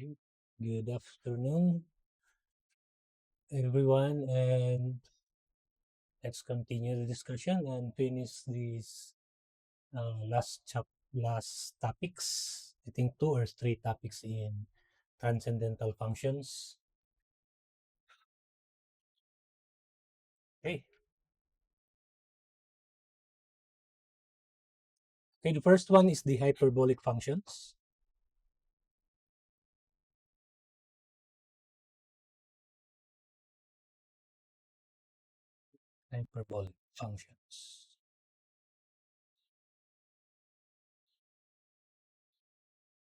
Okay. Good afternoon, everyone, and let's continue the discussion and finish these last topics. I think two or three topics in transcendental functions. Okay. Okay. The first one is the hyperbolic functions. Hyperbolic functions,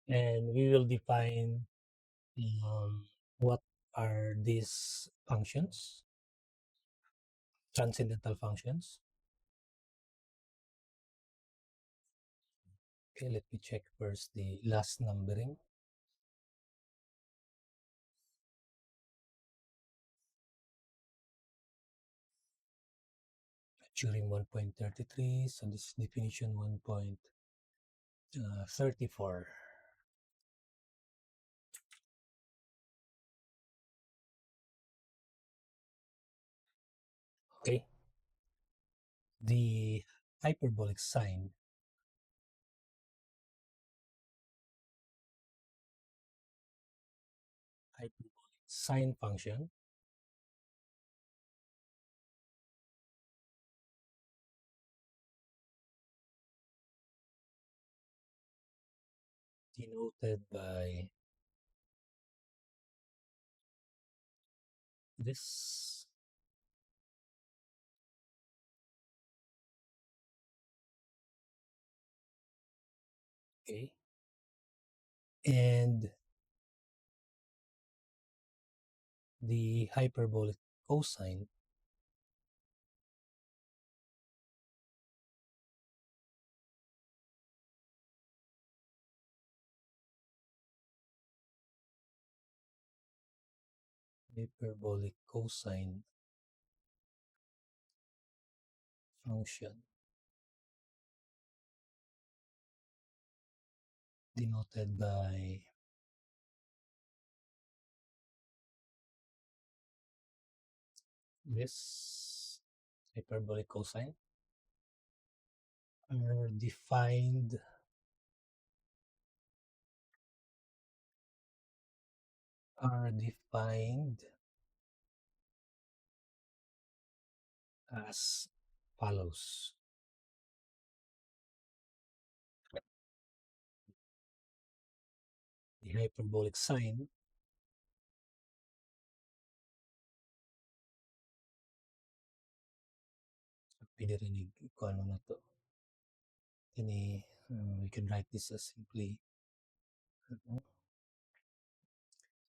and we will define what are these functions, transcendental functions. Okay, let me check first the last numbering. During 1.33, so this is definition 1.34. Okay, the hyperbolic sine function denoted by this. Okay, and the hyperbolic cosine hyperbolic cosine function denoted by this hyperbolic cosine are defined as follows. The hyperbolic sine pinirinig ko ano na to. We can write this as simply.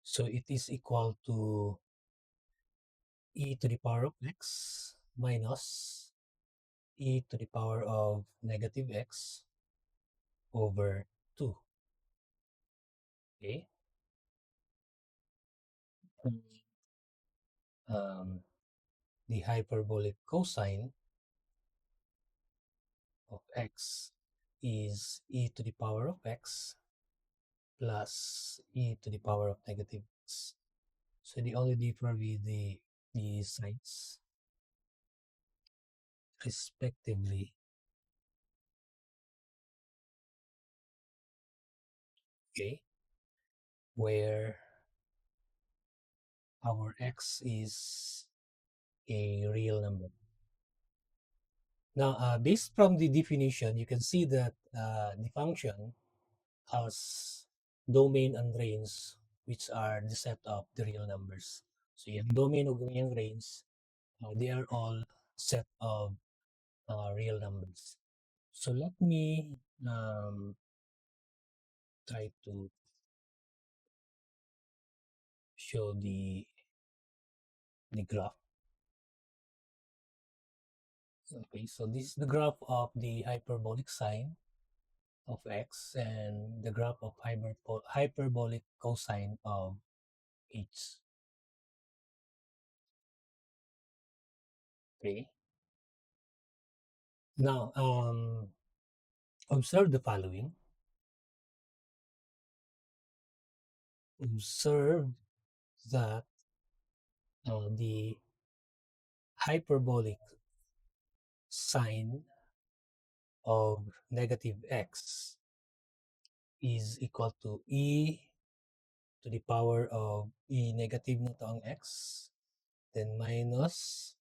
So it is equal to e to the power of x minus e to the power of negative x over 2. Okay. The hyperbolic cosine of x is e to the power of x plus e to the power of negative x. So the only differ with the signs respectively. Okay, where our x is a real number. Now, based from the definition, you can see that the function has domain and range, which are the set of the real numbers. So yung domain ug yung range, they are all set of real numbers. So let me try to show the graph. Okay, so this is the graph of the hyperbolic sine of x and the graph of hyperbolic cosine of h. Okay. Now, observe the following. observe that the hyperbolic sine of negative x is equal to e to the power of e negative na to ang x, then minus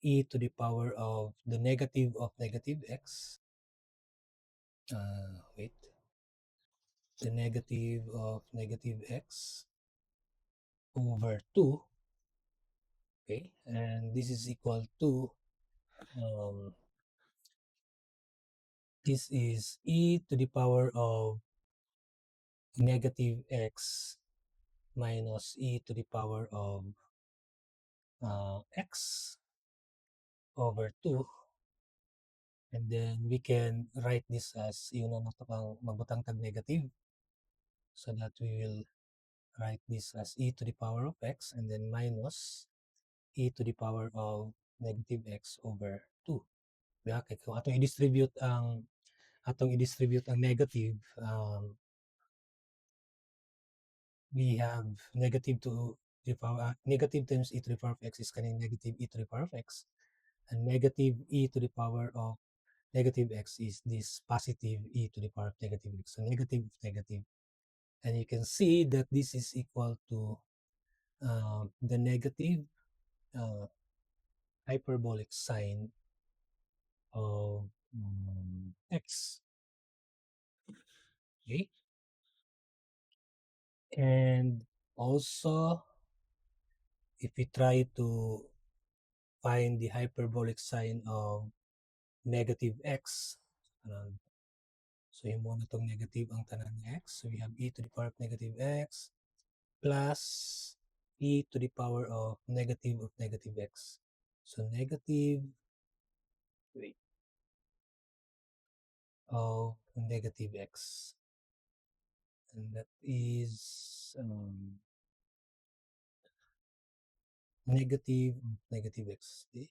e to the power of the negative of negative x, wait, the negative of negative x over 2, okay, and this is equal to, this is e to the power of negative x minus e to the power of x over 2, and then we can write this as yun na nato pang magbutang tag negative, so that we will write this as e to the power of x and then minus e to the power of negative x over 2. Diba? Kaya kung atong i-distribute ang negative, we have negative to the power, negative times e to the power of x is kaning negative e to the power of x, and negative e to the power of negative x is this positive e to the power of negative x. So negative of negative. And you can see that this is equal to the negative hyperbolic sine of x. Okay. And also, if we try to find the hyperbolic sine of negative x, so yung muna itong negative ang tanan ng x. So we have e to the power of negative x plus e to the power of negative x. So negative, wait, of negative x. And that is negative x. Okay?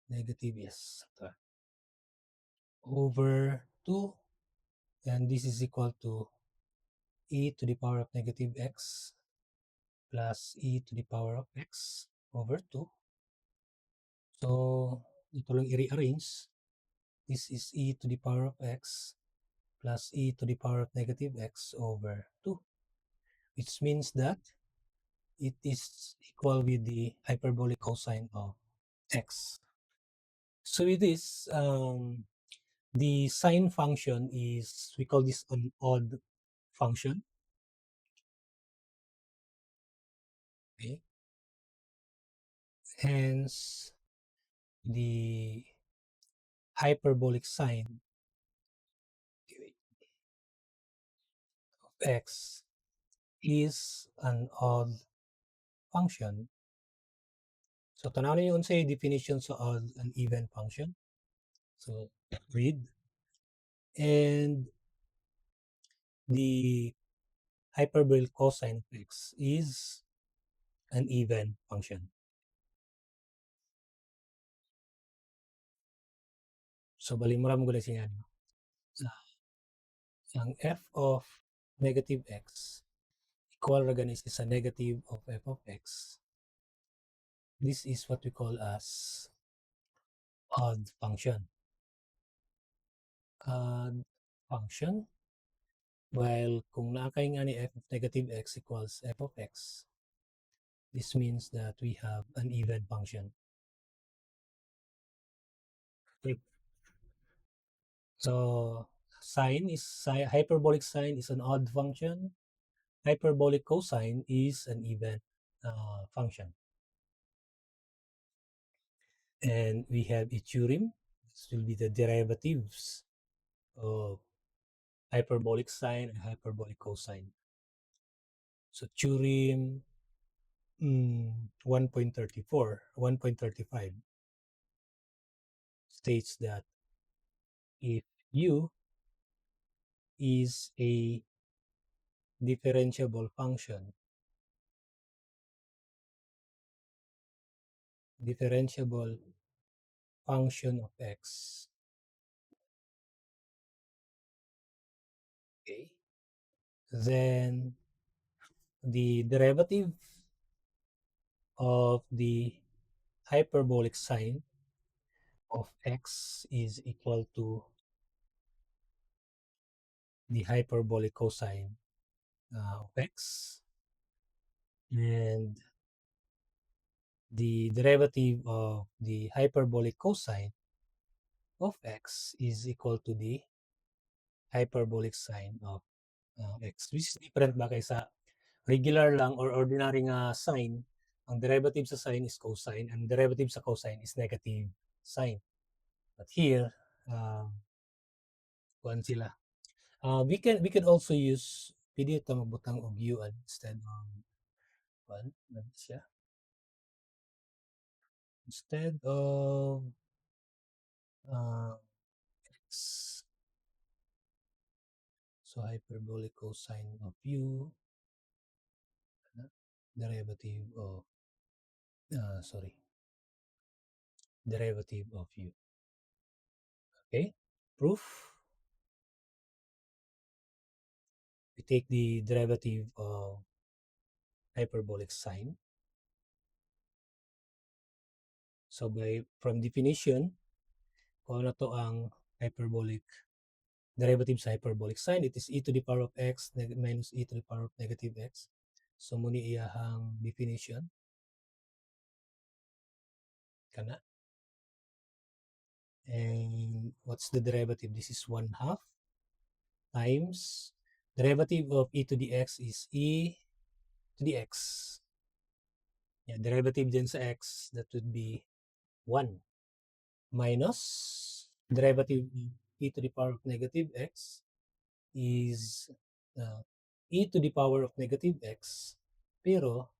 Negative, yes. Over 2, and this is equal to e to the power of negative x plus e to the power of x over 2. So, ito lang i-rearrange. This is e to the power of x plus e to the power of negative x over 2, which means that it is equal with the hyperbolic cosine of x. So with this, the sine function is, we call this an odd function. Okay. Hence, the hyperbolic sine of x is an odd function. So tanawin niyo unsay definition sa odd and even function. So read. And the hyperbolic cosine of x is an even function. So balimura mo gula siya ang f of negative x equal ra ganis is a negative of f of x. This is what we call as odd function. Odd function, while kung nakay nga ni f of negative x equals f of x, this means that we have an even function. Okay. So hyperbolic sine is an odd function. Hyperbolic cosine is an even function. And we have a theorem. This will be the derivatives of hyperbolic sine and hyperbolic cosine. So theorem 1.35 states that if u is a differentiable function of x, okay, then the derivative of the hyperbolic sine of x is equal to the hyperbolic cosine of x, and the derivative of the hyperbolic cosine of x is equal to the hyperbolic sine of x, which is different ba kaysa regular lang or ordinary nga sine. Ang derivative sa sine is cosine, and derivative sa cosine is negative sine. But here, kuan sila. We can also use pwede ito magbutang og u instead of kuan siya. Instead of x, so hyperbolic cosine of u, derivative of derivative of u. Okay, proof. We take the derivative of hyperbolic sine. So from definition, kung ano to ang hyperbolic derivative sa hyperbolic sine, it is e to the power of x minus e to the power of negative x. So muni iyahang definition kana. And what's the derivative? This is 1/2 times derivative of e to the x is e to the x. Yeah, derivative din sa x, that would be 1 minus derivative of e to the power of negative x is e to the power of negative x, pero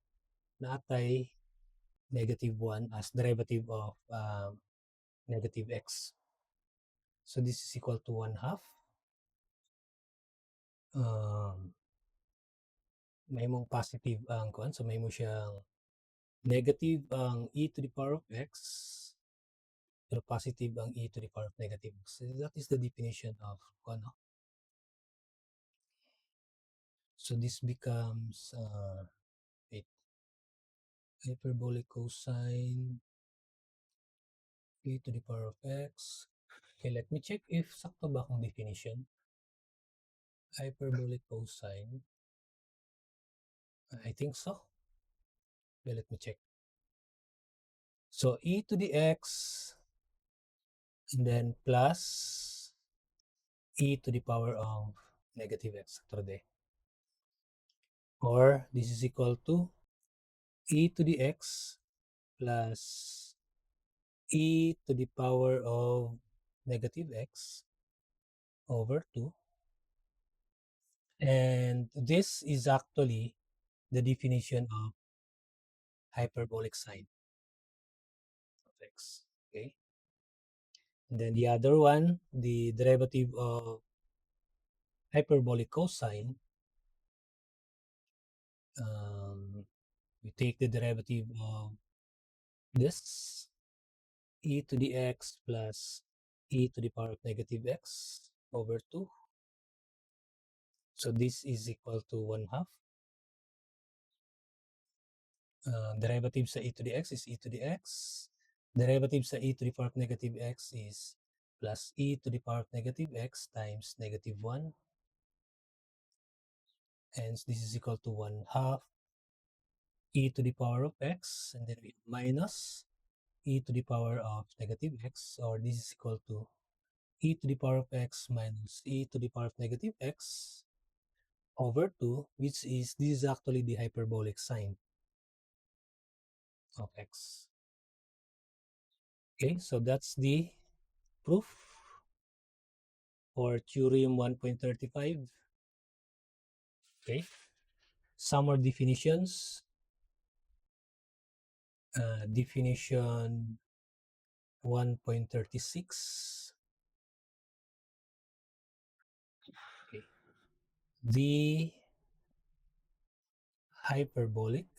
naatay negative 1 as derivative of negative x. So this is equal to 1/2. May mong positive ang kuan, so may mo siyang negative ang e to the power of x, pero positive ang e to the power of negative x. So that is the definition of kuan. So this becomes hyperbolic cosine e to the power of x. Okay, let me check if sakto ba akong definition. Hyperbolic cosine. I think so. Okay, let me check. So e to the x and then plus e to the power of negative x. Or this is equal to e to the x plus e to the power of negative x over 2. And this is actually the definition of hyperbolic sine of x. Okay. And then the other one, the derivative of hyperbolic cosine, we take the derivative of this e to the x plus e to the power of negative x over 2. So this is equal to 1/2. Derivative sa e to the x is e to the x. Derivative sa e to the power of negative x is plus e to the power of negative x times negative 1. Hence, this is equal to 1/2 e to the power of x, and then we minus e to the power of negative x, or this is equal to e to the power of x minus e to the power of negative x over 2, which is, this is actually the hyperbolic sine of x. Okay, so that's the proof for theorem 1.35. Okay, some more definitions. Definition 1.36. Okay. The hyperbolic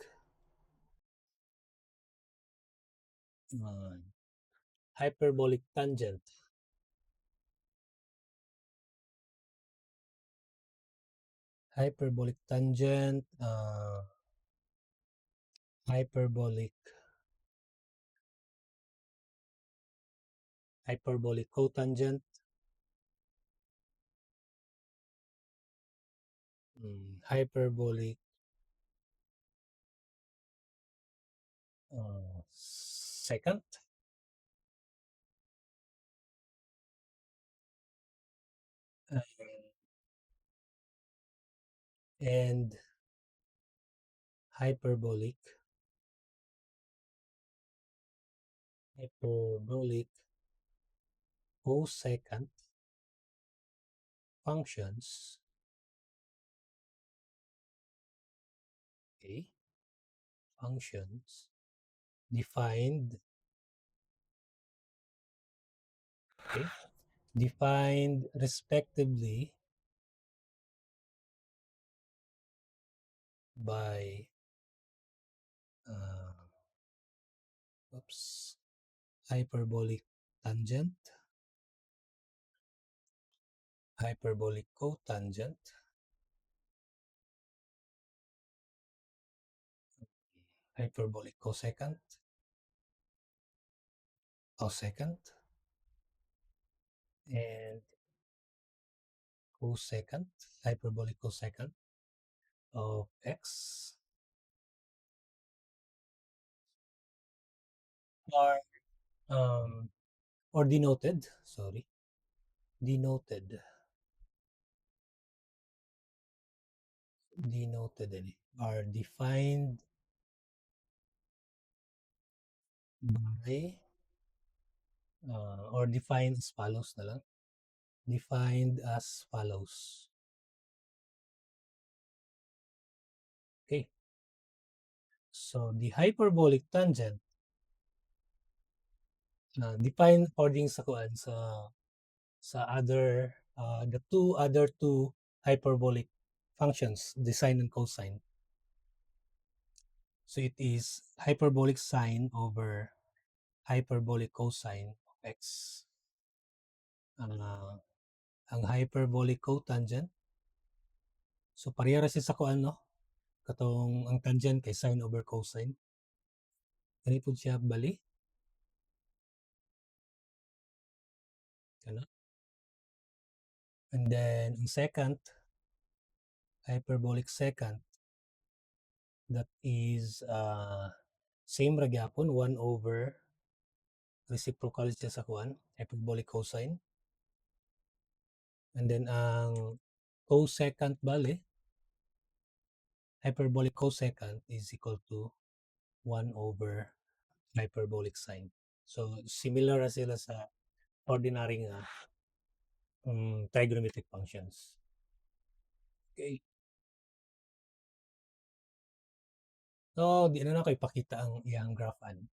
tangent . hyperbolic tangent, hyperbolic cotangent, hyperbolic secant, uh, and hyperbolic cosecant functions, okay, functions defined, okay, defined respectively by uh, oops, hyperbolic tangent, hyperbolic cotangent, hyperbolic cosecant, and cosecant, hyperbolic cosecant of x are um, or denoted, sorry, denoted, are defined by or defined as follows na lang. Defined as follows. Okay. So the hyperbolic tangent defined according sa kuan sa other the other two hyperbolic functions, the sine and cosine. So it is hyperbolic sine over hyperbolic cosine of x. Ang hyperbolic cotangent, so pareha ra siya sa kuan no, katong ang tangent kay sine over cosine. Kani pud siya bali. Kana. And then ang second, hyperbolic secant, that is same ra gyapon 1 over reciprocal siya sa kuan, hyperbolic cosine. And then ang cosecant bale, hyperbolic cosecant is equal to 1 over hyperbolic sine. So similar ra sila sa ordinary nga trigonometric functions. Okay. So di na nako ipakita ang iyang graph ani.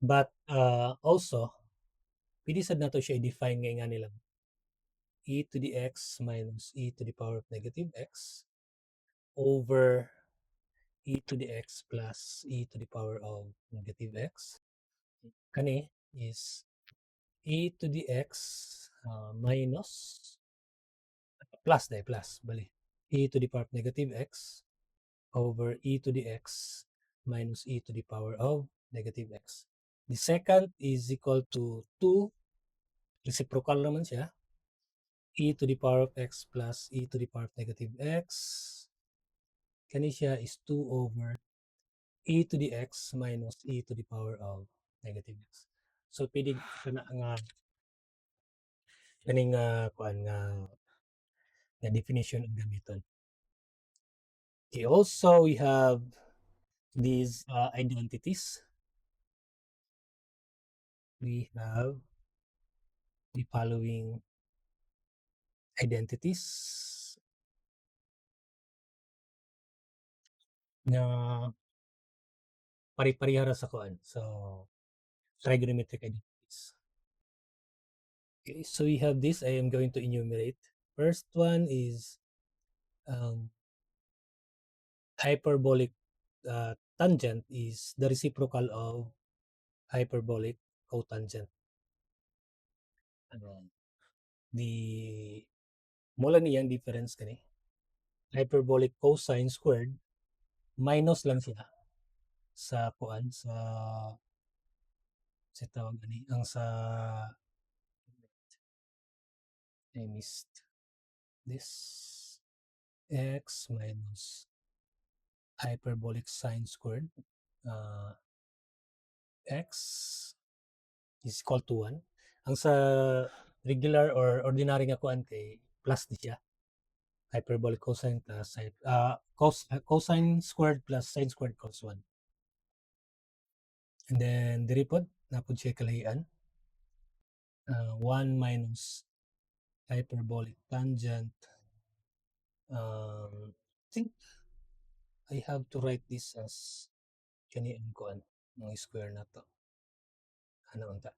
But also pwede sad nato siya i-define nga nilang e to the x minus e to the power of negative x over e to the x plus e to the power of negative x. Kani is e to the x minus plus bali e to the power of negative x over e to the x minus e to the power of negative x. The second is equal to 2, reciprocal naman siya, e to the power of x plus e to the power of negative x. Kani siya is 2 over e to the x minus e to the power of negative x. So pwede kana nga kani nga kuan nga definition ang gamiton. Okay, also we have these identities. We have the following identities na pare-pareha ra sa kuan. So trigonometric identities. Okay, so we have this. I am going to enumerate. First one is hyperbolic tangent is the reciprocal of hyperbolic cotangent. The Mula niyang difference kani hyperbolic cosine squared minus lang siya sa kuan sa tawag ani ang sa I missed this x minus hyperbolic sine squared uh, x is equal to 1. Ang sa regular or ordinary nga kuan kay plus di siya. Hyperbolic cosine plus cosine squared plus sine squared cos 1. And then diri pod napod siya kalahian. 1 minus hyperbolic tangent. I think I have to write this as kani ang kuan ng square na to. Ano unta?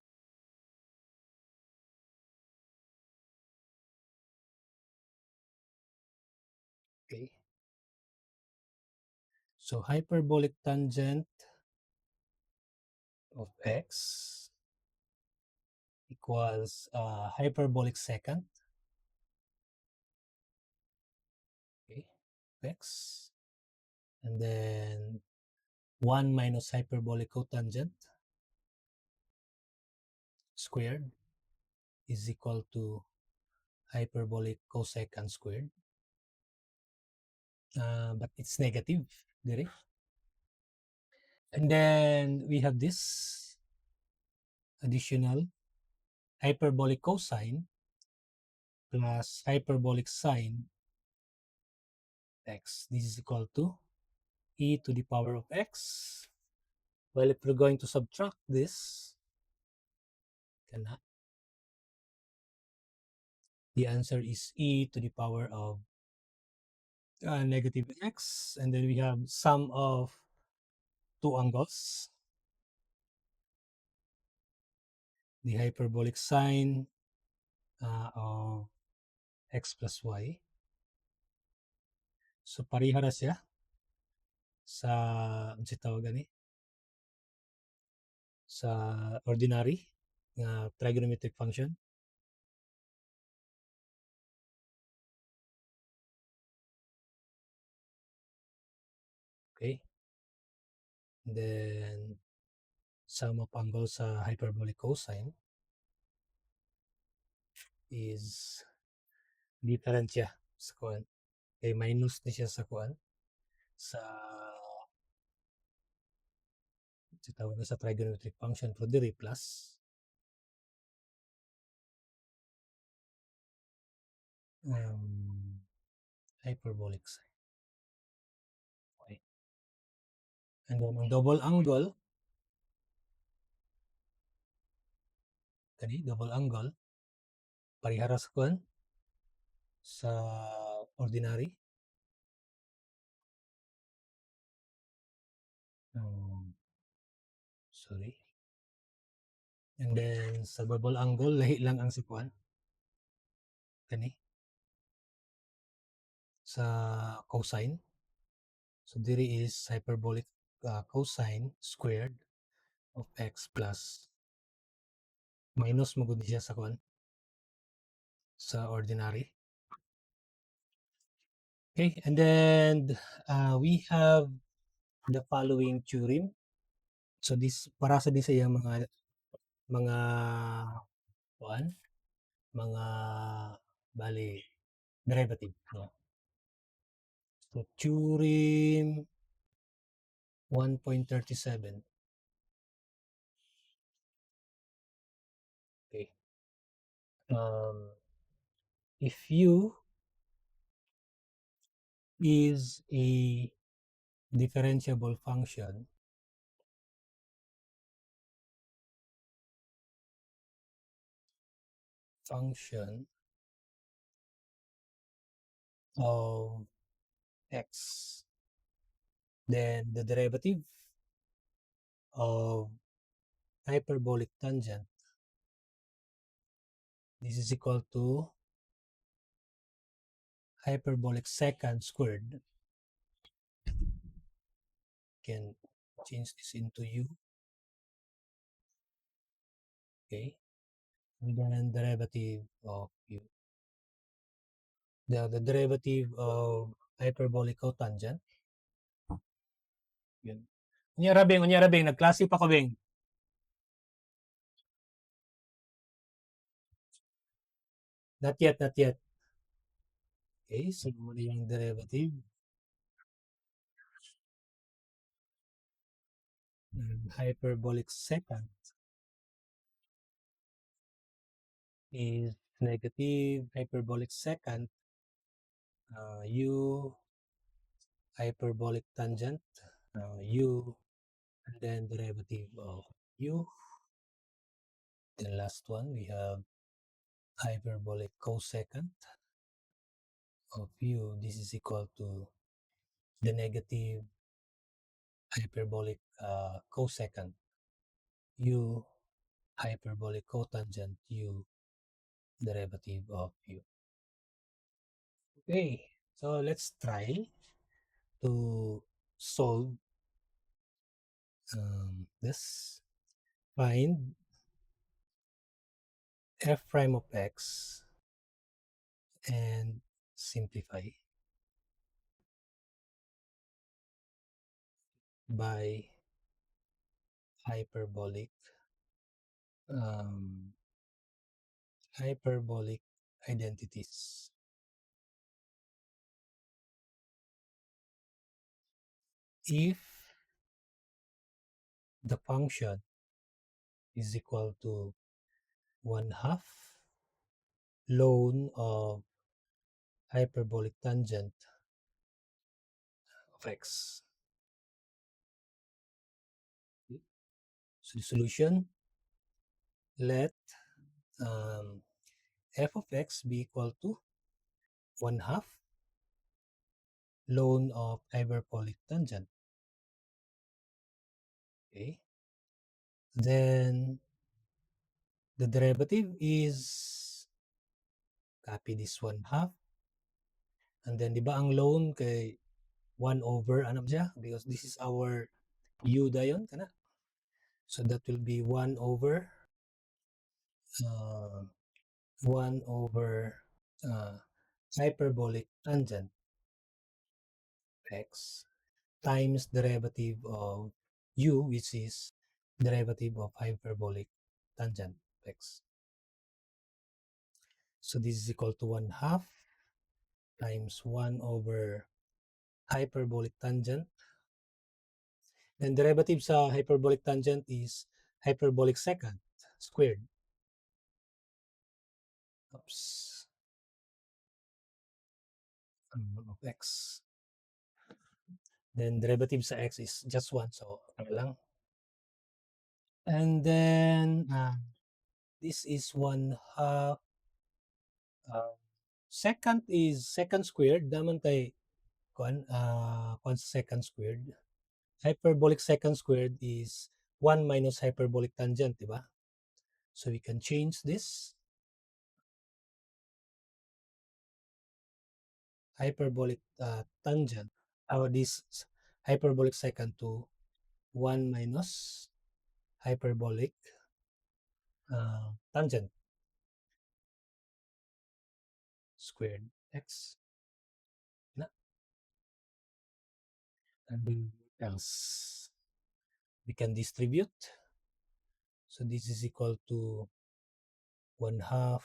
Okay. So hyperbolic tangent of x equals hyperbolic secant. Okay, x. And then 1 minus hyperbolic cotangent squared is equal to hyperbolic cosecant squared. But it's negative. Diri. And then we have this additional hyperbolic cosine plus hyperbolic sine x. This is equal to e to the power of x. Well, if we're going to subtract this, the answer is e to the power of negative x. And then we have sum of two angles. The hyperbolic sine of x plus y. So parihara siya sa ano tawag ani sa ordinary nga trigonometric function. Okay. And then sum of angles sa hyperbolic cosine is different siya sa kuan. Kay minus ni siya sa kuan sa tawag na sa trigonometric function pero diri plus hyperbolic sine. Okay. And then ang double angle kani double angle parihara sa kuan sa ordinary. Sorry. And then sa double angle lahi lang ang si kuan kani sa cosine. So diri is hyperbolic cosine squared of x plus minus mo gud siya sa kuan sa ordinary. Okay, and then we have the following theorem. So this para sa din sa iyang mga kuan mga bali derivative no. So theorem 1.37. Okay. If u is a differentiable function of x, then the derivative of hyperbolic tangent, this is equal to hyperbolic secant squared. Can change this into u. Okay. And then derivative of u. the derivative of hyperbolic cotangent. Yun. Unyara beng, nagklase pa ko beng. Not yet, not yet. Okay, so muna yung derivative. Hyperbolic secant is negative hyperbolic secant u hyperbolic tangent u and then derivative of u. Then last one we have hyperbolic cosecant of u. This is equal to the negative hyperbolic cosecant u hyperbolic cotangent u derivative of u. Okay, so let's try to solve this. Find f prime of x and simplify by hyperbolic hyperbolic identities. If the function is equal to 1/2 ln of hyperbolic tangent of x. So the solution, let f of x be equal to 1/2 ln of hyperbolic tangent. Okay. Then the derivative is copy this 1/2 and then di ba ang ln kay 1 over ano siya because this is our u dayon kana. So that will be 1 over 1 over hyperbolic tangent x times derivative of u, which is derivative of hyperbolic tangent x. So this is equal to 1/2 times 1 over hyperbolic tangent. And derivative sa hyperbolic tangent is hyperbolic secant squared. Oops. Of x. Then derivative sa x is just 1, so ano lang. And then this is 1/2 secant is secant squared naman kay kuan secant squared. Hyperbolic secant squared is 1 minus hyperbolic tangent, di ba? So we can change this hyperbolic tangent or this hyperbolic secant to 1 minus hyperbolic tangent squared x. Na. And else we can distribute. So this is equal to 1/2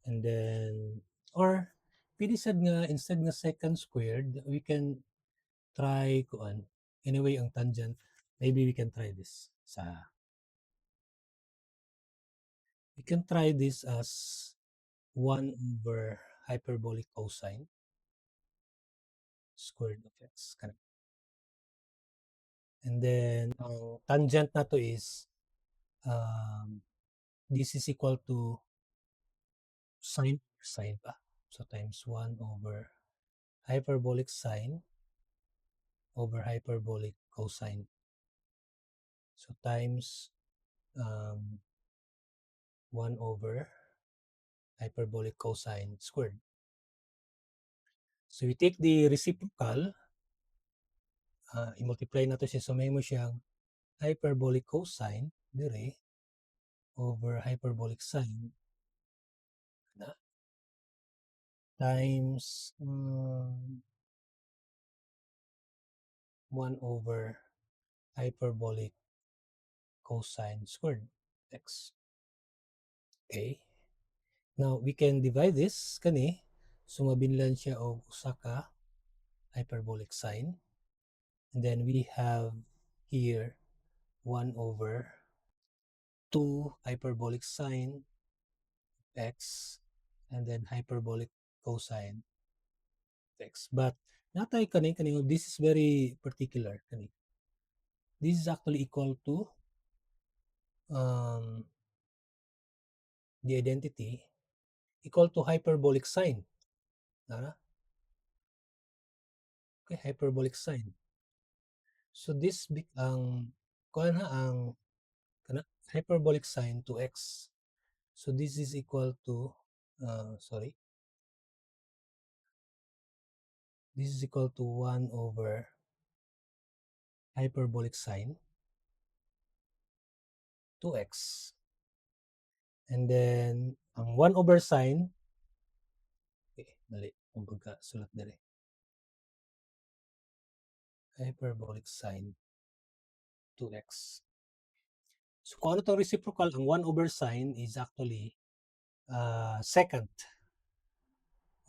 and then or pwede sad nga instead nga secant squared we can try kuan anyway ang tangent maybe we can try this we can try this as 1 over hyperbolic cosine squared of x. And then ang tangent na to is this is equal to sine pa. So times 1 over hyperbolic sine over hyperbolic cosine. So times 1 over hyperbolic cosine squared. So we take the reciprocal, i-multiply nato siya. So may mo siyang hyperbolic cosine dire over hyperbolic sine na. times 1 over hyperbolic cosine squared x. Okay. Now, we can divide this kani. Sumabinlan siya og usa ka hyperbolic sine. And then we have here 1 over 2 hyperbolic sine x and then hyperbolic cosine x. But natay kani this is very particular kani. This is actually equal to the identity equal to hyperbolic sine. Nara? Okay, hyperbolic sine. So this ang kuan ang hyperbolic sine to x. So this is equal to this is equal to 1 over hyperbolic sine to x. And then ang 1 over sine, okay, mali ang pagkasulat dire. Hyperbolic sine to x. So kung ano itong reciprocal, ang 1 over sine is actually second.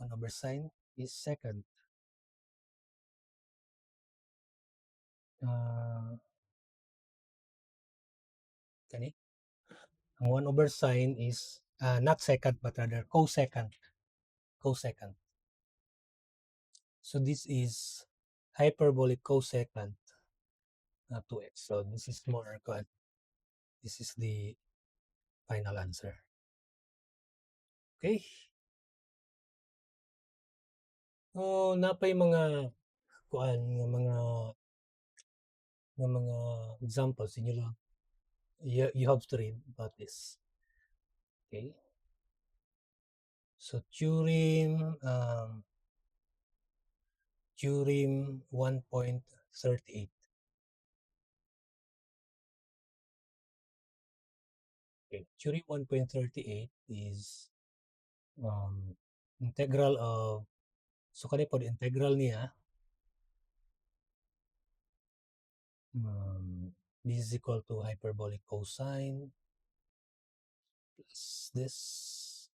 1 over sine is second. Kani? Ang 1 over sine is not second but rather cosecant. Cosecant. So this is hyperbolic cosecant to x. So this is more good. This is the final answer. Okay. Oh, napay mga kuan nga mga examples inyo lang. You have to read about this. Okay. So theorem 1.38. Okay. Theorem 1.38 is integral of, so kani po integral niya this is equal to hyperbolic cosine plus this,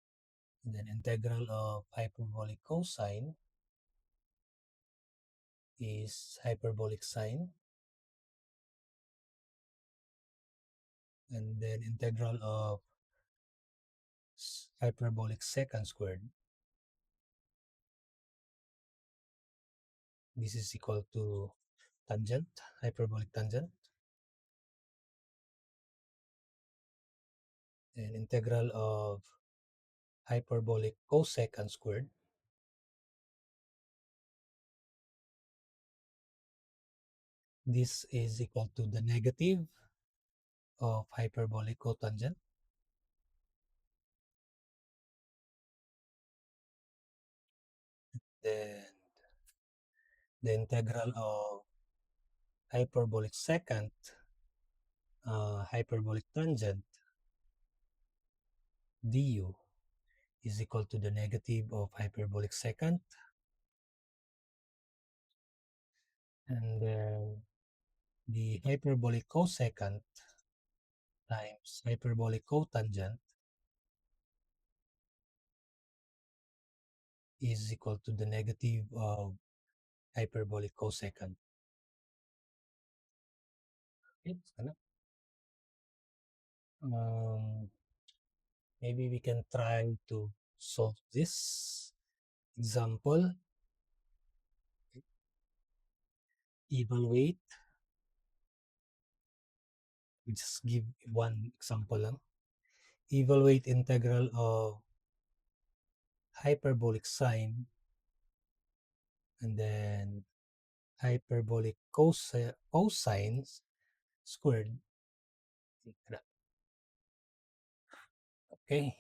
and then integral of hyperbolic cosine is hyperbolic sine, and then integral of hyperbolic secant squared, this is equal to tangent, hyperbolic tangent, and integral of hyperbolic cosecant squared, this is equal to the negative of hyperbolic cotangent, then the integral of hyperbolic secant hyperbolic tangent du is equal to the negative of hyperbolic secant, and then the hyperbolic cosecant times hyperbolic cotangent is equal to the negative of hyperbolic cosecant. Okay, maybe we can try to solve this example. Evaluate. We just give one example lang. Evaluate integral of hyperbolic sine and then hyperbolic cosine squared. Okay.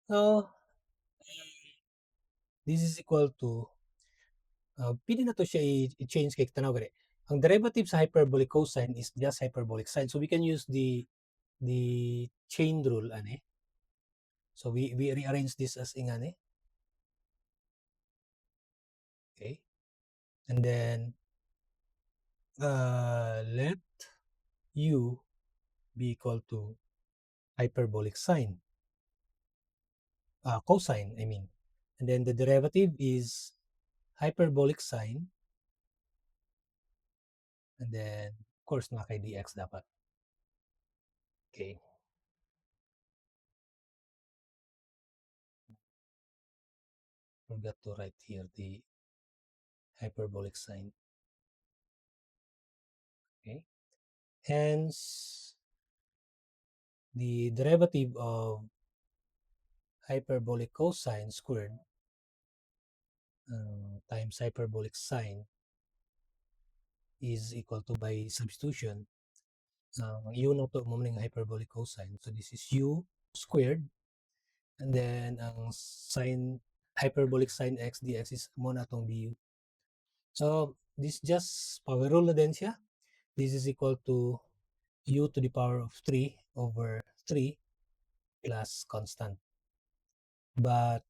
So, this is equal to, pili na to siya i-change kay tanaw gani. Ang derivative sa hyperbolic cosine is just hyperbolic sine. So we can use the chain rule ani. So we rearrange this as ingani. Okay. And then let u be equal to hyperbolic sine. Cosine, I mean. And then the derivative is hyperbolic sine. And then, of course, nakay dx dapat. Okay. Forgot to write here the hyperbolic sine. Okay. Hence, the derivative of hyperbolic cosine squared times hyperbolic sine is equal to, by substitution, u na to mo ning hyperbolic cosine. So this is u squared, and then ang sine hyperbolic sine x dx is mo na tong du. So this just power rule na din siya. This is equal to u to the power of 3 over 3 plus constant. But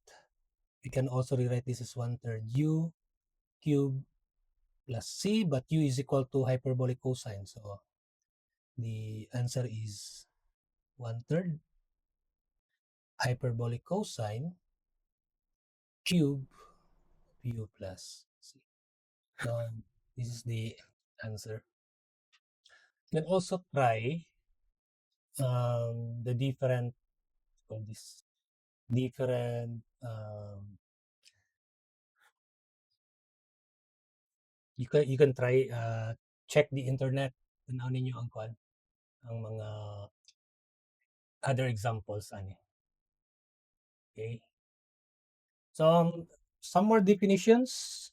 we can also rewrite this as 1/3 u cubed plus c, but u is equal to hyperbolic cosine. So the answer is 1/3 hyperbolic cosine cube u plus c. So this is the answer. You can also try the different different you can try check the internet, tanaw ninyo ang kwan, ang mga other examples ani. Okay. So some more definitions.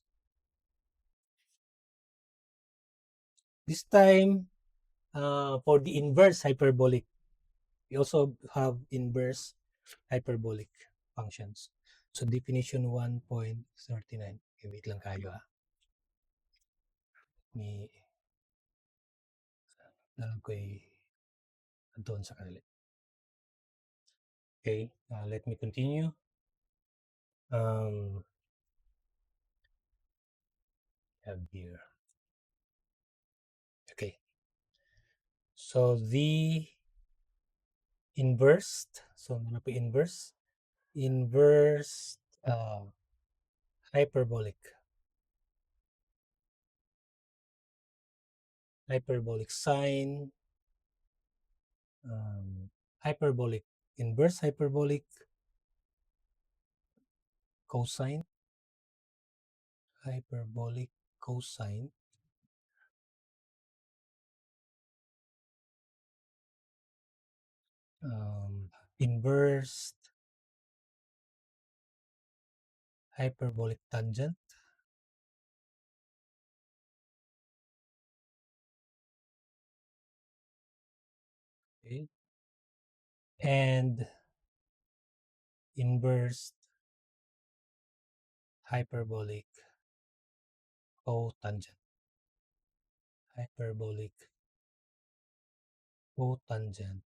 This time for the inverse hyperbolic, we also have inverse hyperbolic functions. So definition 1.39. Okay, wait lang kayo Ni alam ko doon sa kanila. Okay, let me continue. Have here. Okay. So the inversed, so ano po inverse? Inverse hyperbolic sine, hyperbolic, inverse hyperbolic cosine, hyperbolic cosine, inverse hyperbolic tangent, okay, and inverse hyperbolic cotangent, hyperbolic cotangent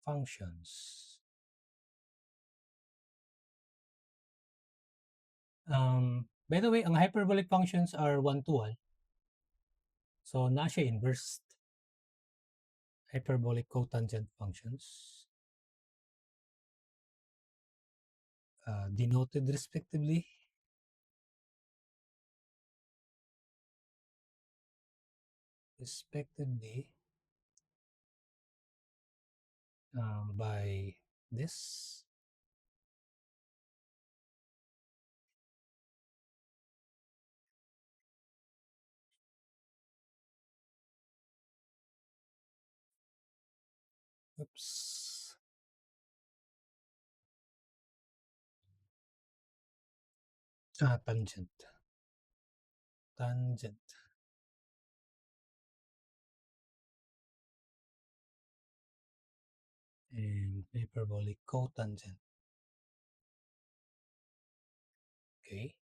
functions. By the way, ang hyperbolic functions are 1-to-1. So na siya inverse hyperbolic cotangent functions, denoted respectively by this. Oops. Tangent. And hyperbolic cotangent. Okay.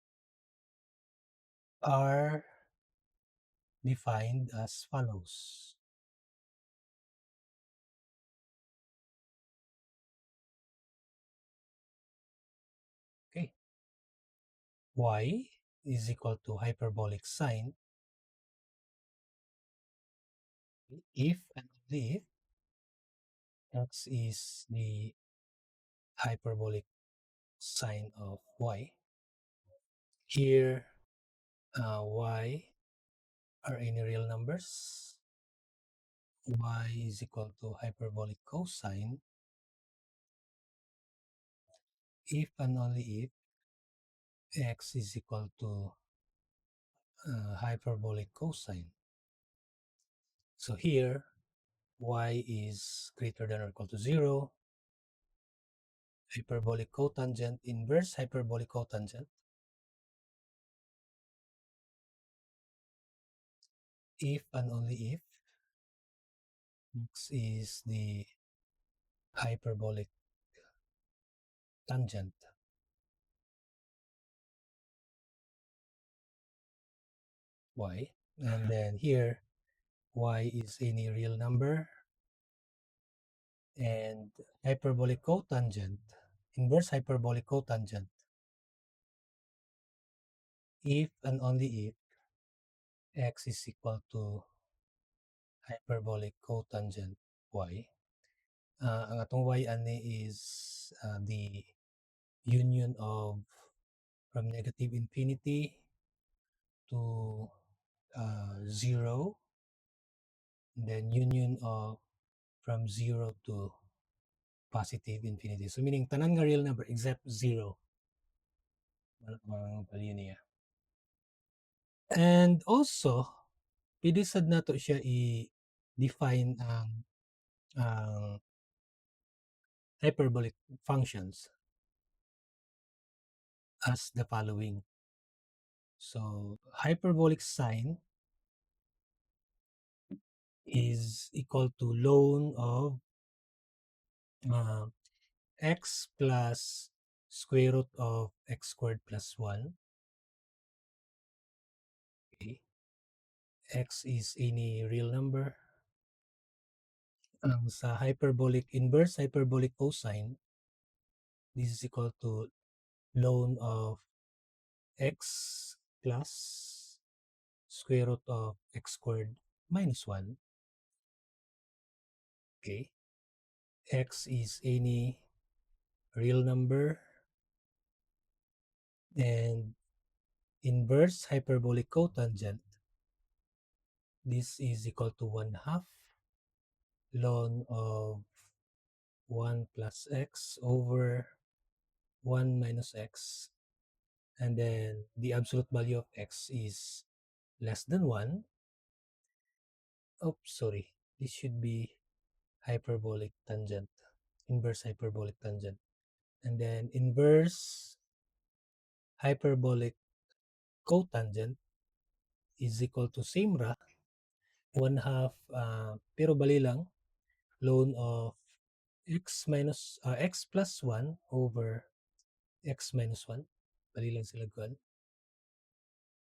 Are defined as follows. y is equal to hyperbolic sine if and only if x is the hyperbolic sine of y. Here, y are any real numbers. Y is equal to hyperbolic cosine if and only if x is equal to hyperbolic cosine. So here, y is greater than or equal to 0, hyperbolic cotangent, inverse hyperbolic cotangent, if and only if x is the hyperbolic tangent. Y. And then here, y is any real number, and hyperbolic cotangent, inverse hyperbolic cotangent, if and only if x is equal to hyperbolic cotangent y. Ang atong y ani is the union of from negative infinity to 0, and then union of from 0 to positive infinity. So meaning tanan nga real number except 0. Mga value niya. And also, pwede sad nato siya i-define ang hyperbolic functions as the following. So hyperbolic sine is equal to ln of x plus square root of x squared plus 1. Okay. X is any real number. Sa hyperbolic inverse hyperbolic cosine, this is equal to ln of x plus square root of x squared minus 1. Okay. X is any real number, and inverse hyperbolic cotangent, this is equal to 1/2 ln of 1 plus x over 1 minus x, and then the absolute value of x is less than 1. Oh, sorry. This should be hyperbolic tangent, inverse hyperbolic tangent. And then inverse hyperbolic cotangent is equal to same ra, 1/2, pero bali lang, ln of x plus 1 over x minus 1. Bali lang sila kuan.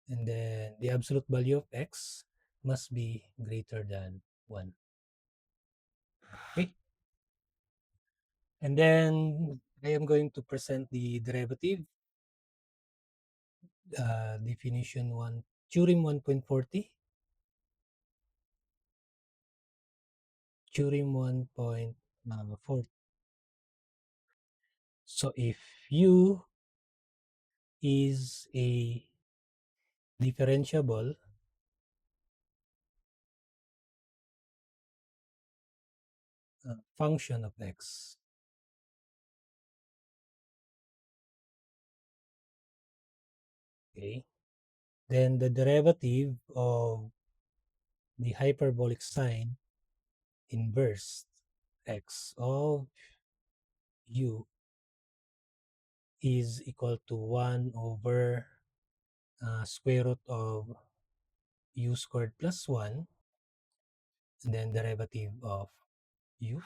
And then the absolute value of x must be greater than 1. Okay. And then I am going to present the derivative. Definition 1, Theorem 1.40. Theorem 1.40. So if u is a differentiable function of x, okay, then the derivative of the hyperbolic sine inverse x of u is equal to 1 over square root of u squared plus 1, and then derivative of u.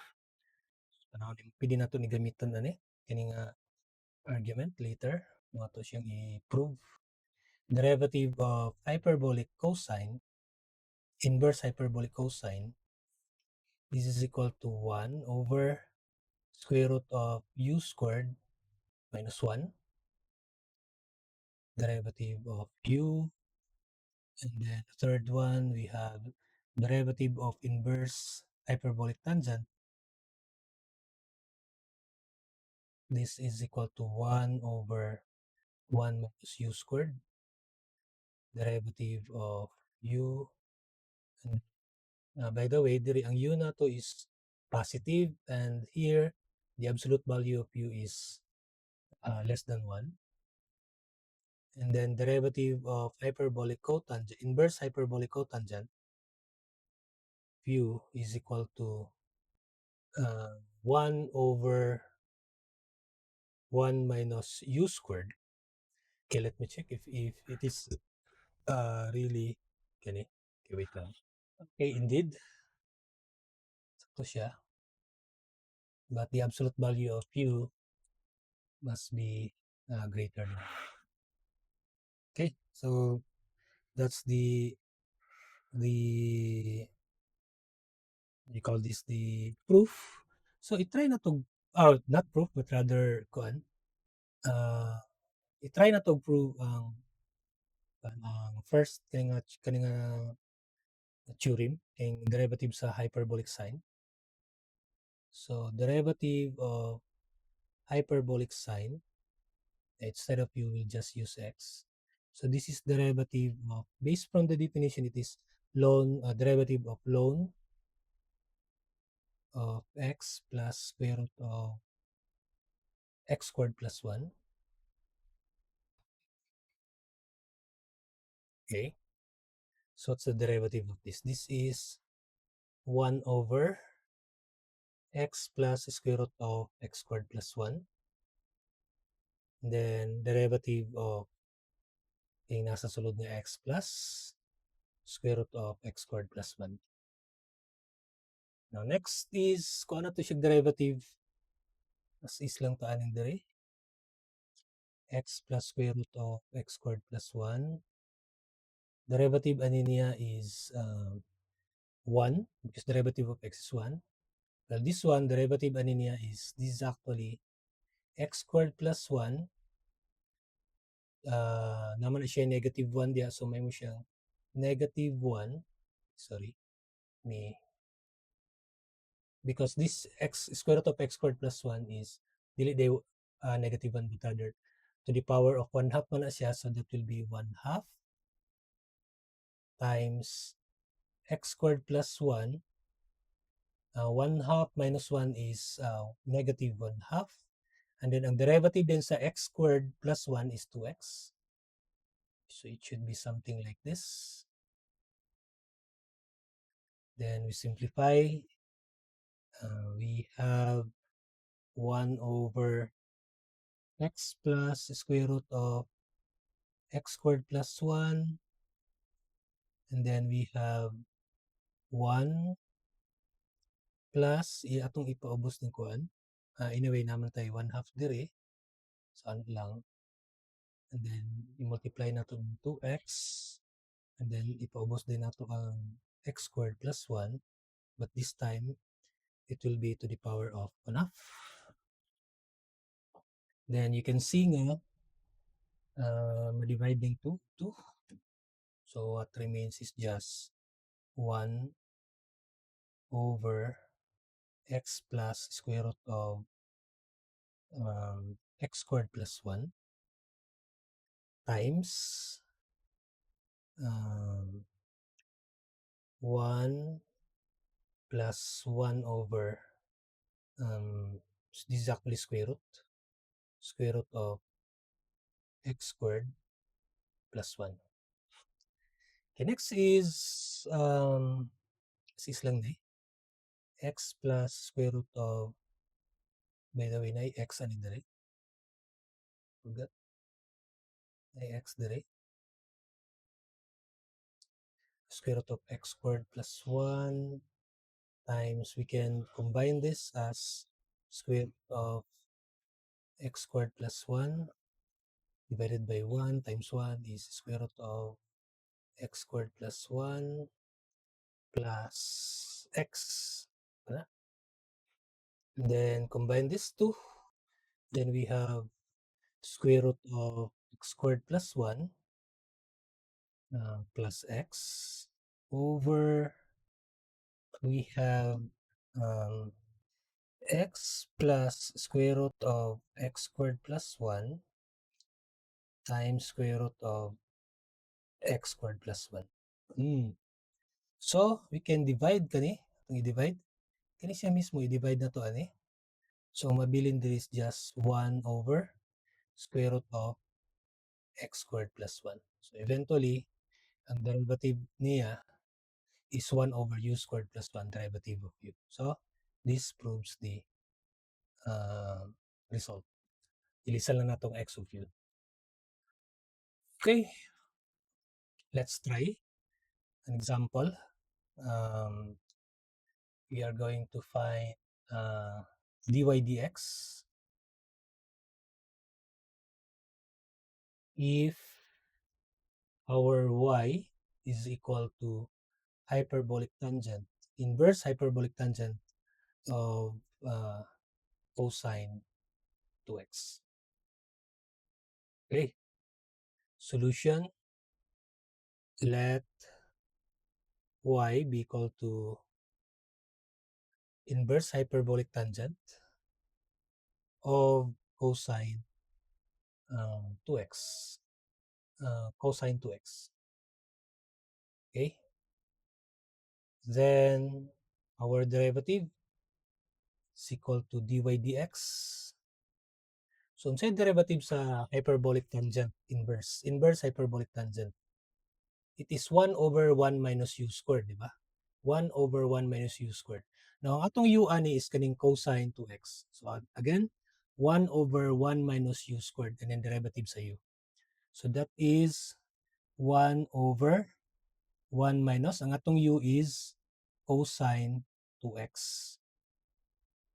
Pwede na ito ni gamitan ani kini nga argument later. Mga to siyang i-prove. Derivative of hyperbolic cosine, inverse hyperbolic cosine, this is equal to 1 over square root of u squared minus 1. derivative of u, and then the third one we have derivative of inverse hyperbolic tangent. This is equal to 1 over 1 minus u squared, derivative of u. And, by the way, ang u na to is positive, and here the absolute value of u is less than 1. And then derivative of hyperbolic cotangent, inverse hyperbolic cotangent, u is equal to 1 over 1 minus u squared. Okay, let me check if it is really gani. Okay, wait lang. Okay, indeed. Sakto siya. But the absolute value of u must be greater than. Okay, so that's the you call this the proof. So i-try na to, not proof but rather kuan, i-try na to prove ang first kani nga theorem kay derivative sa hyperbolic sign. So derivative of hyperbolic sign, instead of u we'll just use x. So this is derivative of, based from the definition, it is derivative of ln of x plus square root of x squared plus 1. Okay. So what's the derivative of this? This is 1 over x plus square root of x squared plus 1. Then derivative of yung nasa sulod nga x plus square root of x squared plus 1. Now next is kung ano to siya derivative, as is lang to aning diri, x plus square root of x squared plus 1. Derivative ani niya is 1 because derivative of x is 1. Well, this one, derivative ani niya is, this is actually x squared plus 1. Naman na siya negative 1 diya, so may mo siyang negative 1. Sorry, because this x square root of x squared plus 1 is dili day negative 1 but rather to the power of 1 half man na siya, so that will be 1 half times x squared plus 1. 1 half minus 1 is negative 1 half. And then ang derivative din sa x squared plus 1 is 2x. So it should be something like this. Then we simplify. We have 1 over x plus square root of x squared plus 1. And then we have 1 plus, atong ipaubos ng kuan. Anyway, naman tayo 1 half dire. So ano lang. And then i-multiply nato ng 2x. And then ipaubos din nato ang x squared plus 1. But this time, it will be to the power of 1 half. Then you can see nga, dividing 2. So what remains is just 1 over x plus square root of x squared plus 1 times 1 plus 1 over this is actually square root of x squared plus 1. Okay, next is lang na x plus square root of, by the way, na x ani dire. Forgot. Na x dire. Square root of x squared plus 1 times, we can combine this as square root of x squared plus 1 divided by 1 times 1 is square root of x squared plus 1 plus x. And then combine these two. Then we have square root of x squared plus 1 plus x over, we have x plus square root of x squared plus 1 times square root of x squared plus 1. So, we can divide kani. Itong i-divide. Kani siya mismo, i-divide na to ani. So, mabilin diri is just 1 over square root of x squared plus 1. So, eventually, ang derivative niya is 1 over u squared plus 1 derivative of u. So, this proves the result. Ilisan lang natong x of u. Okay, let's try an example. We are going to find dy dx if our y is equal to hyperbolic tangent, inverse hyperbolic tangent of cosine 2x. Okay, solution, let y be equal to inverse hyperbolic tangent of cosine 2x. Cosine 2x. Okay, then our derivative is equal to dy dx. So, unsay derivative sa hyperbolic tangent inverse hyperbolic tangent? It is 1 over 1 minus u squared, di ba? 1 over 1 minus u squared. Now, ang atong u ani is kaning cosine 2x. So, again, 1 over 1 minus u squared and then derivative sa u. So, that is 1 over 1 minus, ang atong u is cosine 2x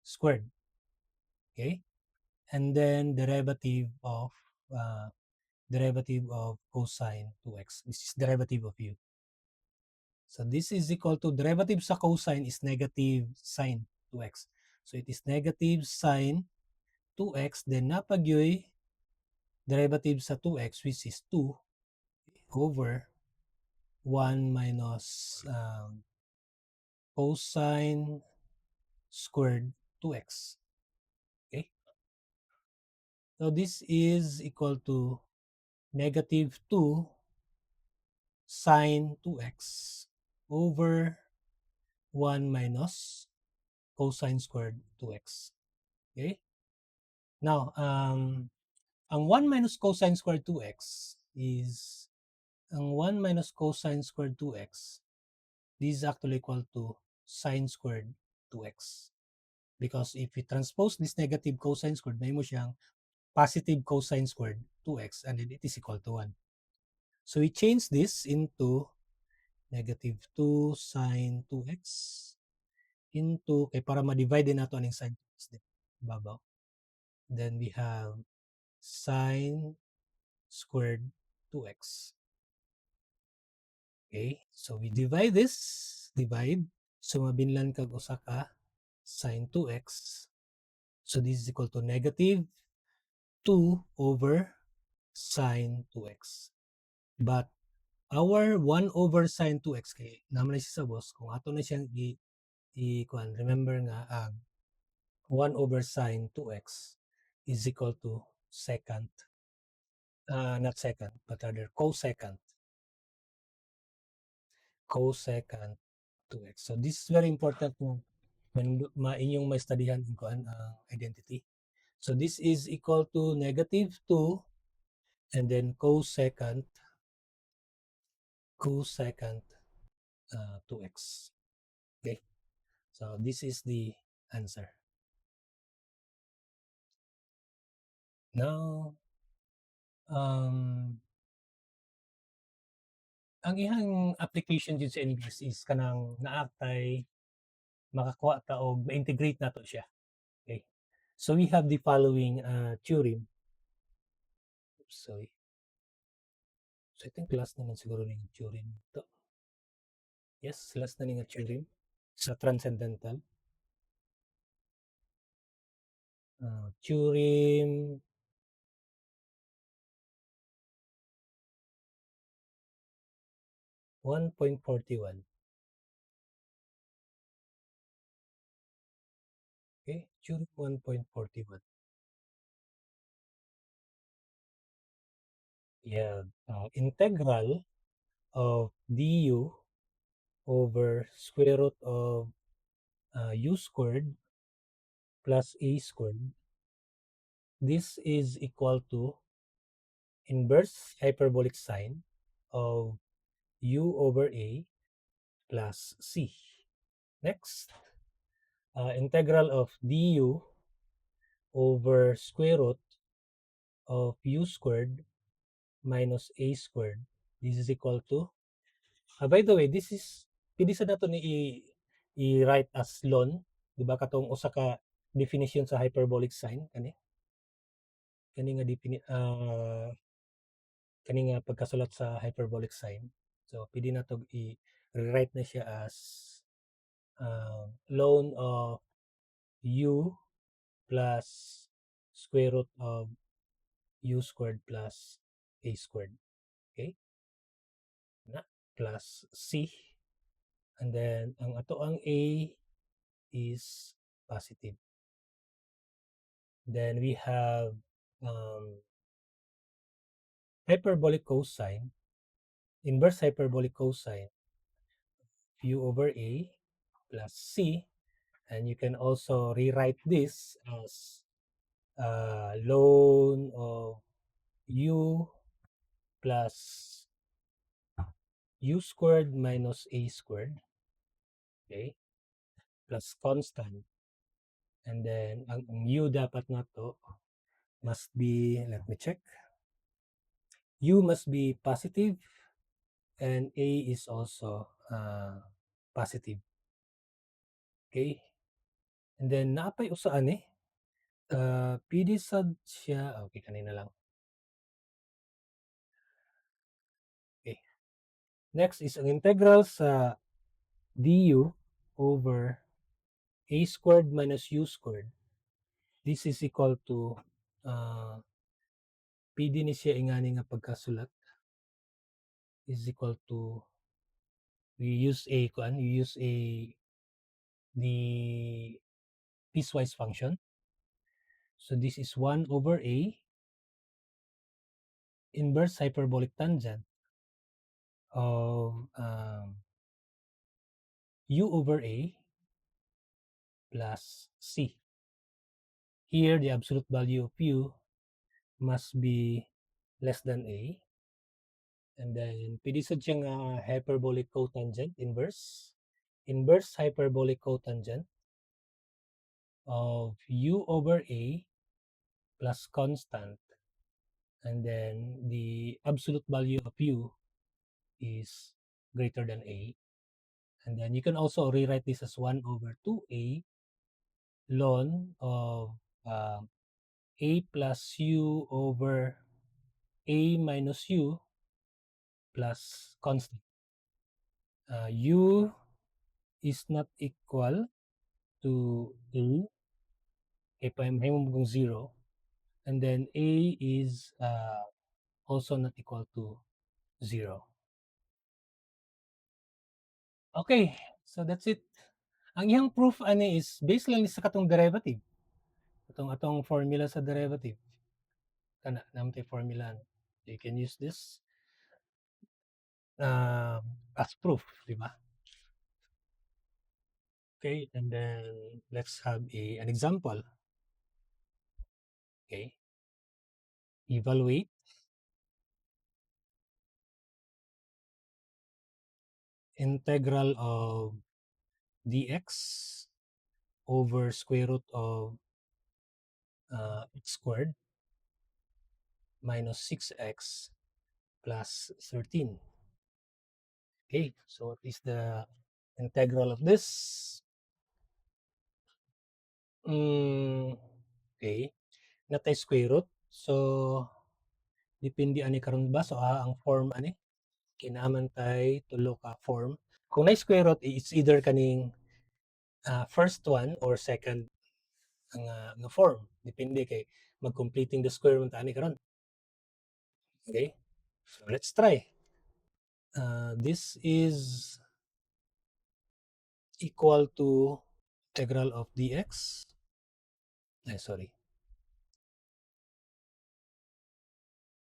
squared. Okay? And then derivative of cosine 2x. This is derivative of u. So this is equal to, derivative sa cosine is negative sine 2x. So it is negative sine 2x, then napagyoy derivative sa 2x, which is 2 over 1 minus cosine squared 2x. Okay? So this is equal to negative 2 sine 2x over 1 minus cosine squared 2x. Okay? Now, ang 1 minus cosine squared 2x is, ang 1 minus cosine squared 2x, this is actually equal to sine squared 2x. Because if we transpose this negative cosine squared, may mo siyang positive cosine squared 2x and then it is equal to 1. So we change this into negative 2 sine 2x into, kay para ma-divide din nato aning sine 2x din, babaw. Then we have sine squared 2x. Okay, so we divide this, divide. So mabinlan kag usa ka sine 2x. So this is equal to negative 2 over sine 2x. But our 1 over sine 2x, kay naman na siya sa boss, kung ato na siyang i-kuan, remember nga 1 over sine 2x is equal to secant, not secant, but rather cosecant 2x. So this is very important when inyong may studyhan ang identity. So this is equal to negative 2 and then cosecant 2x. Okay, so this is the answer. Now, ang ihang application dito sa inverse is kanang naatay makakuha ta og ma-integrate nato siya. Okay, so we have the following theorem. Oops, sorry. So I think last naman siguro ning theorem to. Yes, last na ning theorem sa transcendental. Theorem 1.41. Okay, during 1.41. Yeah, integral of du over square root of u squared plus a squared. This is equal to inverse hyperbolic sine of u over a plus c. Next, integral of du over square root of u squared minus a squared. This is equal to, by the way, this is, pwede sa nato ni i-write as ln, di ba katong usa ka definition sa hyperbolic sine, kani nga kani nga pagkasulat sa hyperbolic sine. So pwede na to i-rewrite na siya as ln of u plus square root of u squared plus a squared. Okay? Na plus c. And then ang ato ang a is positive. Then we have hyperbolic cosine, inverse hyperbolic cosine u over a plus c, and you can also rewrite this as ln of u plus u squared minus a squared, okay, plus constant. And then ang u dapat nga to must be, let me check, u must be positive and a is also positive. Okay? And then naapay usaan pwede sad siya, okay, kanina lang. Okay. Next is ang integral sa du over a squared minus u squared. This is equal to, pwede ni siya ingani nga pagkasulat is equal to, you use a the piecewise function. So this is 1 over a inverse hyperbolic tangent of u over a plus c. Here, the absolute value of u must be less than a. And then, pwede sad siya nga hyperbolic cotangent, inverse hyperbolic cotangent of u over a plus constant. And then, the absolute value of u is greater than a. And then, you can also rewrite this as 1 over 2a ln of a plus u over a minus u plus constant. U is not equal to a, okay, pahimahimong mo kung 0, and then a is also not equal to 0. Okay, so that's it. Ang iyang proof is based lang sa katong derivative. Atong formula sa derivative. Kana namtay formula. You can use this as proof, di ba? Okay, and then let's have an example. Okay, evaluate integral of dx over square root of x squared minus 6x plus 13. Okay, so what is the integral of this? Okay, natay square root. So, depende ani karon ba? So, ang form kinaman tay tulo ka form. Kung na square root, it's either kaning first one or second ang form. Depende kay mag-completing the square root ani karon. Okay, so let's try. This is equal to integral of dx. Sorry.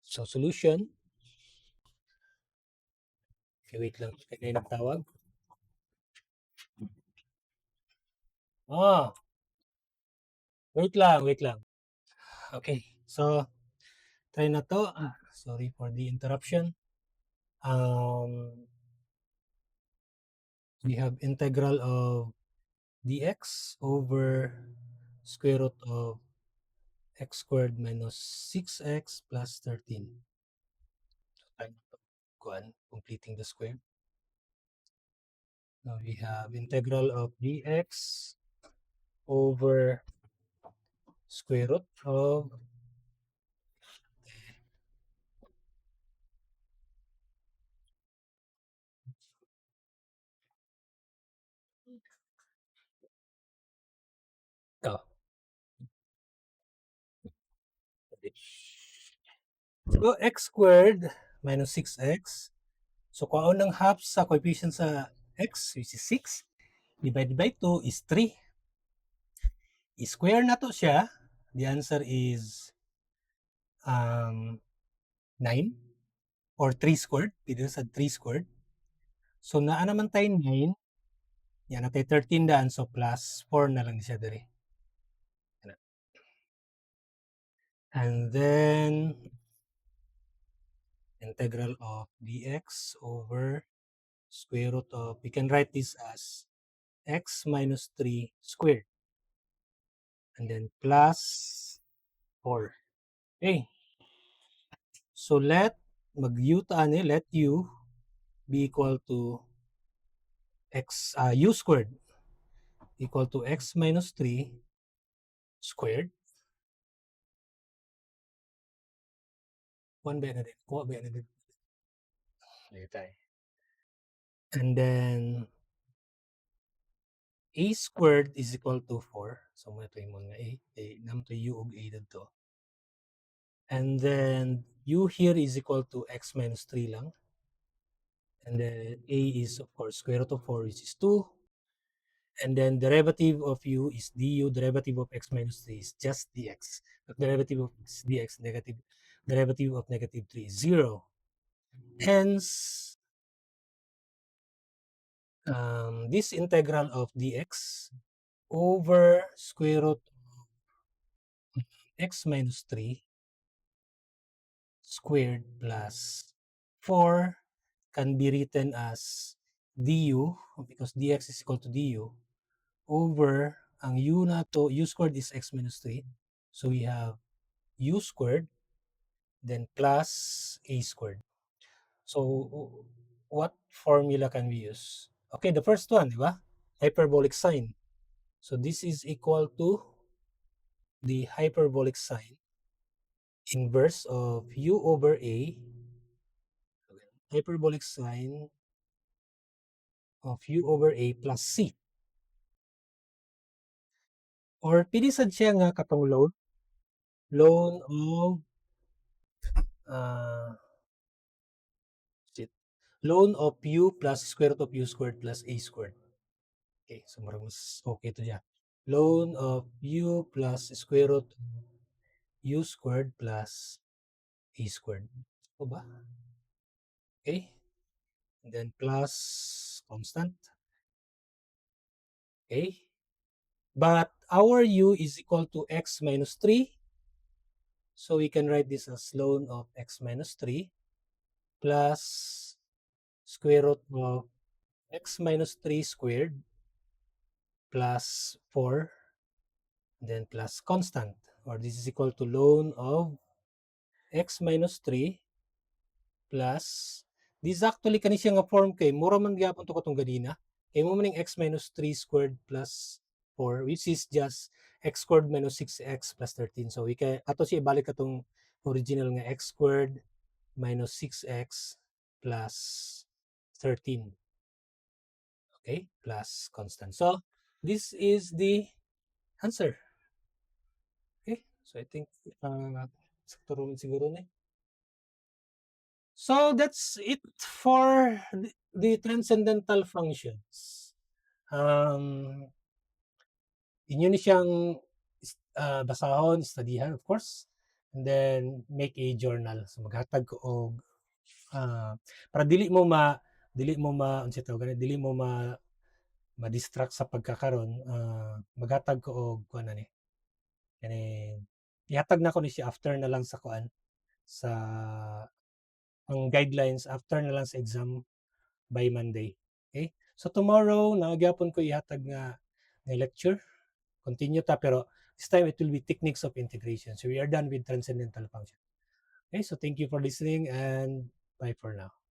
So solution. Okay, wait lang. May nagtawag. Ah, wait lang, wait lang. Okay, so try na to. Sorry for the interruption. We have integral of dx over square root of x squared minus 6x plus 13. So try na to. Completing the square. Now we have integral of dx over square root of oh, so x squared minus 6x. So kung ang half sa coefficient sa x, which is 6, divided by 2 is 3. I-square na to siya. The answer is 9 or 3 squared. Pwede sa 3 squared. So naa naman tayo 9. Yan natin 13 daan. So plus 4 na lang siya dali. And then integral of dx over square root of, we can write this as x minus 3 squared. And then plus 4. Okay. So let mag-u taan let u be equal to x u squared equal to x minus 3 squared. 1 ba na din? Kuha ba na din? And then a squared is equal to 4. So mo ito yung mga a. Nam to u og a dito. And then u here is equal to x minus 3 lang. And then a is of course square root of 4, which is 2. And then derivative of u is du. Derivative of x minus 3 is just dx. But derivative of dx, derivative of negative 3 is 0. Hence, this integral of dx over square root of x minus 3 squared plus 4 can be written as du, because dx is equal to du, over ang u na to, u squared is x minus 3. So we have u squared, then plus a squared. So what formula can we use? Okay, the first one, di ba? Hyperbolic sign. So this is equal to the hyperbolic sign inverse of u over a, hyperbolic sign of u over a plus c. Or pinisad siya nga katong loan of uh, loan of u plus square root of u squared plus a squared. Okay, so marang mas okay to dyan. Loan of u plus square root of u squared plus a squared. O ba? Okay. And then plus constant. Okay. But our u is equal to x minus 3. So we can write this as loan of x minus 3 plus square root of x minus 3 squared plus 4, then plus constant, or this is equal to loan of x minus 3 plus, this is actually kani siya nga form kay mura man gyapon to katong ganina, kay mo man x minus 3 squared plus 4, which is just x squared minus 6x plus 13. So we kay ato siya ibalik katong original nga x squared minus 6x plus 13. Okay, plus constant. So this is the answer. Okay, so I think sakto rin siguro na So that's it for the transcendental functions. Um, inyo ni siyang basahon, studyhan of course, and then make a journal. So maghatag ko og para dili mo unsa tawag gani, dili mo ma-distract sa pagkakaron, maghatag ko og kuan ani, kani ihatag nako ni siya after na lang sa kuan, sa ang guidelines after na lang sa exam by Monday. Okay? So tomorrow gyapon ko ihatag nga lecture. Continue ta pero this time it will be techniques of integration. So we are done with transcendental function. Okay, so thank you for listening and bye for now.